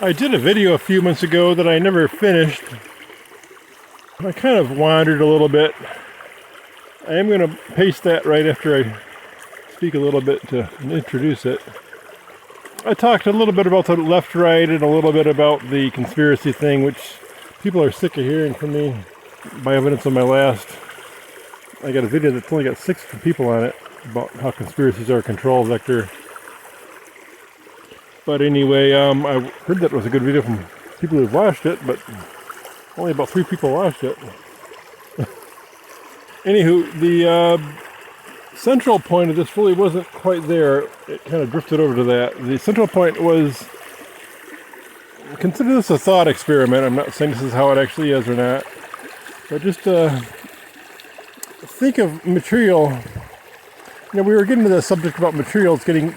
I did a video a few months ago that I never finished. I kind of wandered a little bit. I am going to paste that right after I speak a little bit to introduce it. I talked a little bit about the left-right and a little bit about the conspiracy thing, which people are sick of hearing from me by evidence of my last. I got a video that's only got 6 people on it about how conspiracies are a control vector. But anyway, I heard that was a good video from people who've watched it, but only about 3 people watched it. Anywho, the central point of this really wasn't quite there. It kind of drifted over to that. The central point was, consider this a thought experiment. I'm not saying this is how it actually is or not, but just think of material. We were getting to the subject about materials getting,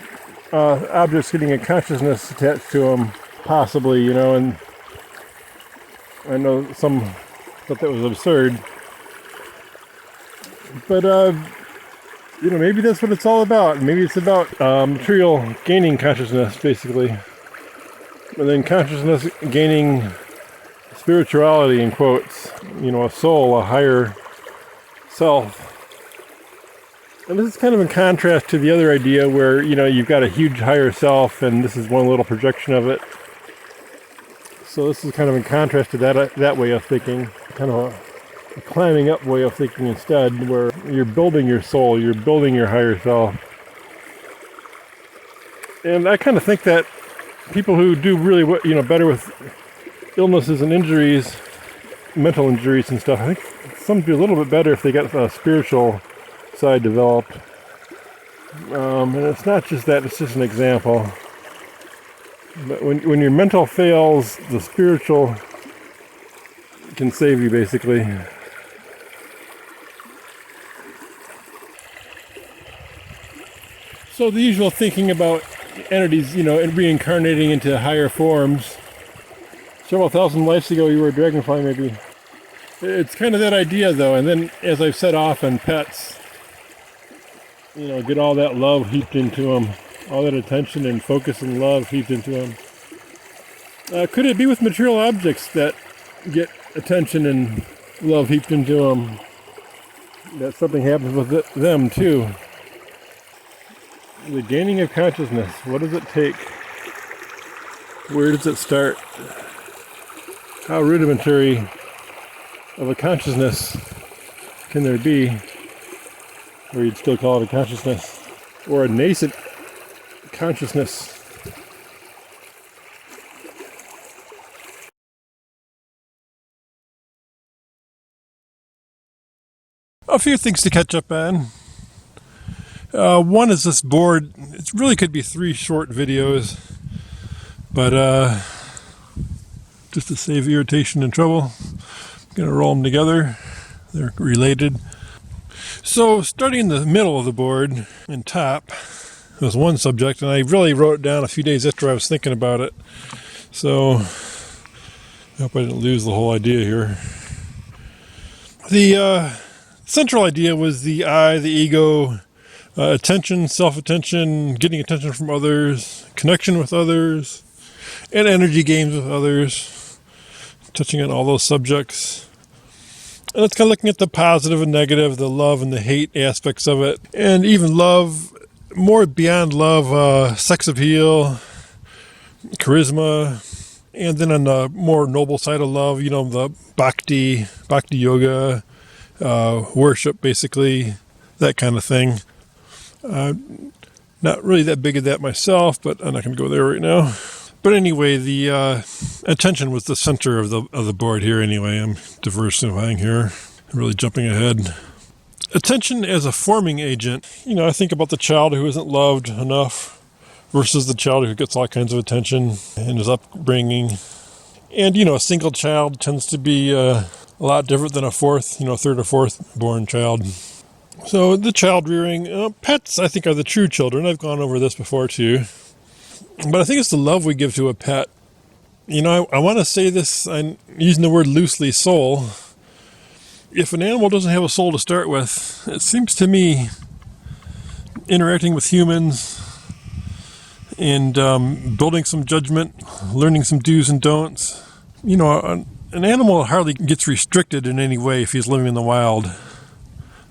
objects getting a consciousness attached to them, possibly, and I know some thought that was absurd. But, maybe that's what it's all about. Maybe it's about material gaining consciousness, basically. And then consciousness gaining spirituality, in quotes. A soul, a higher self. And this is kind of in contrast to the other idea where, you've got a huge higher self and this is one little projection of it. So this is kind of in contrast to that way of thinking. Kind of a climbing up way of thinking instead, where you're building your soul, you're building your higher self. And I kind of think that people who do really better with illnesses and injuries, mental injuries and stuff, I think some do a little bit better if they got a spiritual side developed. And it's not just that, it's just an example. But when your mental fails, the spiritual can save you, basically. So the usual thinking about entities, and reincarnating into higher forms. Several thousand lives ago you were a dragonfly, maybe. It's kind of that idea, though. And then, as I've said often, pets, get all that love heaped into them. All that attention and focus and love heaped into them. Could it be with material objects that get attention and love heaped into them, that something happens with them, too? The gaining of consciousness, what does it take? Where does it start? How rudimentary of a consciousness can there be, or you'd still call it a consciousness, or a nascent consciousness? A few things to catch up on. One is this board. It really could be 3 short videos, but just to save irritation and trouble, I'm going to roll them together. They're related. So starting in the middle of the board and top was one subject, and I really wrote it down a few days after I was thinking about it. So I hope I didn't lose the whole idea here. The central idea was the I, the ego, attention, self-attention, getting attention from others, connection with others, and energy games with others, touching on all those subjects. And it's kind of looking at the positive and negative, the love and the hate aspects of it, and even love, more beyond love, sex appeal, charisma, and then on the more noble side of love, the bhakti yoga, worship, basically, that kind of thing. Not really that big of that myself, but I'm not going to go there right now. But anyway, the attention was the center of the board here. Anyway, I'm diversifying here, I'm really jumping ahead. Attention as a forming agent. I think about the child who isn't loved enough versus the child who gets all kinds of attention in his upbringing. And a single child tends to be a lot different than a third or fourth born child. So the child rearing, pets I think are the true children. I've gone over this before too. But I think it's the love we give to a pet. I want to say this, I'm using the word loosely, soul. If an animal doesn't have a soul to start with, it seems to me interacting with humans and building some judgment, learning some do's and don'ts. You know, an animal hardly gets restricted in any way if he's living in the wild.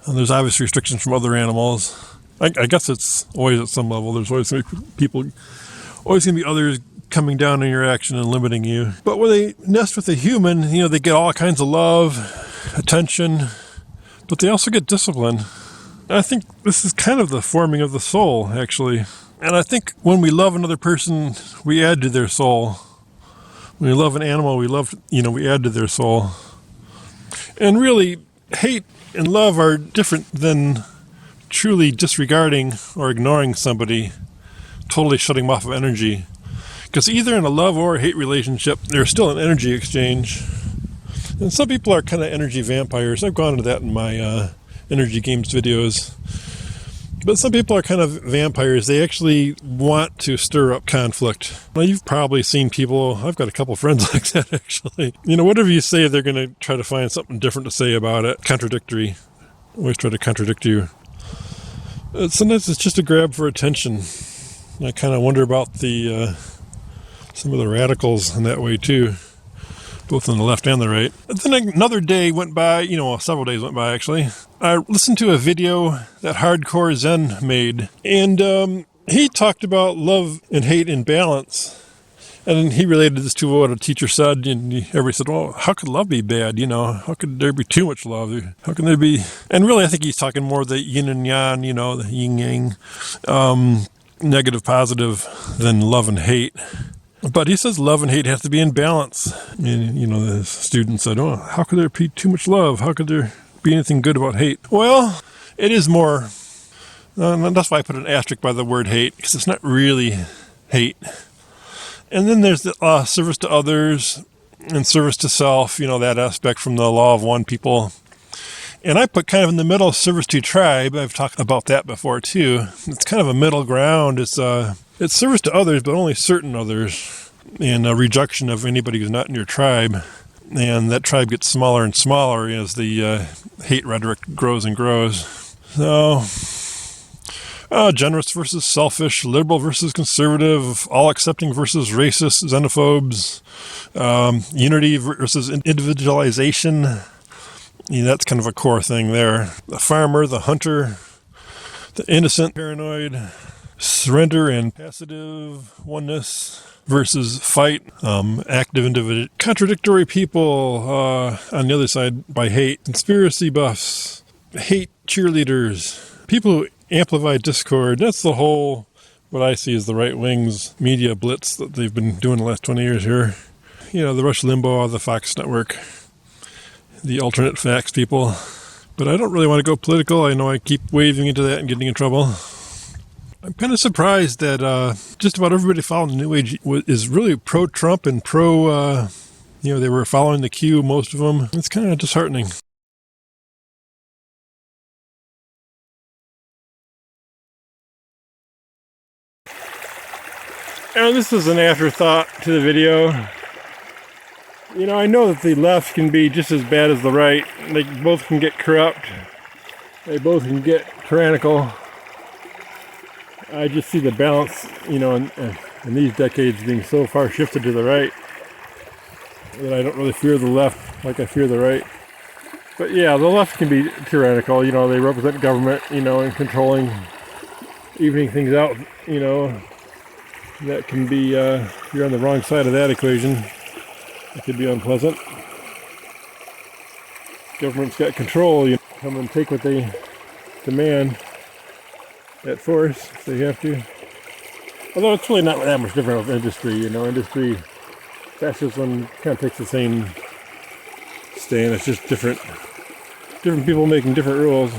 And there's obvious restrictions from other animals. I guess it's always at some level. There's always going to be people, always going to be others coming down on your action and limiting you. But when they nest with a human, you know, they get all kinds of love, attention, but they also get discipline. I think this is kind of the forming of the soul, actually. And I think when we love another person, we add to their soul. When we love an animal, we add to their soul. And really, hate and love are different than truly disregarding or ignoring somebody, totally shutting them off of energy. Because either in a love or a hate relationship, there's still an energy exchange. And some people are kind of energy vampires. I've gone into that in my energy games videos. But some people are kind of vampires. They actually want to stir up conflict. Well, you've probably seen people, I've got a couple friends like that actually. You know, whatever you say, they're going to try to find something different to say about it. Contradictory. Always try to contradict you. Sometimes it's just a grab for attention. I kind of wonder about some of the radicals in that way too, both on the left and the right. And then another day went by, several days went by actually. I listened to a video that Hardcore Zen made, and he talked about love and hate in balance. And he related this to what a teacher said, and everybody said, well, how could love be bad? How could there be too much love? How can there be? And really, I think he's talking more the yin and yang, the yin yang, negative, positive, than love and hate. But he says love and hate have to be in balance. And, the student said, oh, how could there be too much love? How could there be anything good about hate? Well, it is more. That's why I put an asterisk by the word hate, because it's not really hate. And then there's the service to others and service to self, that aspect from the law of one people. And I put kind of in the middle service to tribe. I've talked about that before too. It's kind of a middle ground. It's service to others, but only certain others, and a rejection of anybody who's not in your tribe. And that tribe gets smaller and smaller as the hate rhetoric grows and grows. So, generous versus selfish, liberal versus conservative, all-accepting versus racist, xenophobes, unity versus individualization. That's kind of a core thing there. The farmer, the hunter, the innocent, paranoid, surrender and passive oneness versus fight, active individual, contradictory people on the other side by hate, conspiracy buffs, hate cheerleaders, people who amplify discord. That's the whole, what I see as the right wing's media blitz that they've been doing the last 20 years here. The Rush Limbaugh, the Fox Network, the alternate facts people. But I don't really want to go political. I know I keep waving into that and getting in trouble. I'm kind of surprised that just about everybody following the New Age is really pro-Trump and pro, they were following the Q, most of them. It's kind of disheartening. And this is an afterthought to the video. I know that the left can be just as bad as the right. They both can get corrupt. They both can get tyrannical. I just see the balance, in these decades being so far shifted to the right that I don't really fear the left like I fear the right. But yeah, the left can be tyrannical. They represent government, and controlling, evening things out, that can be, if you're on the wrong side of that equation, it could be unpleasant. Government's got control, come and take what they demand at force if they have to. Although it's really not that much different with industry, industry fascism kind of takes the same stand. It's just different people making different rules.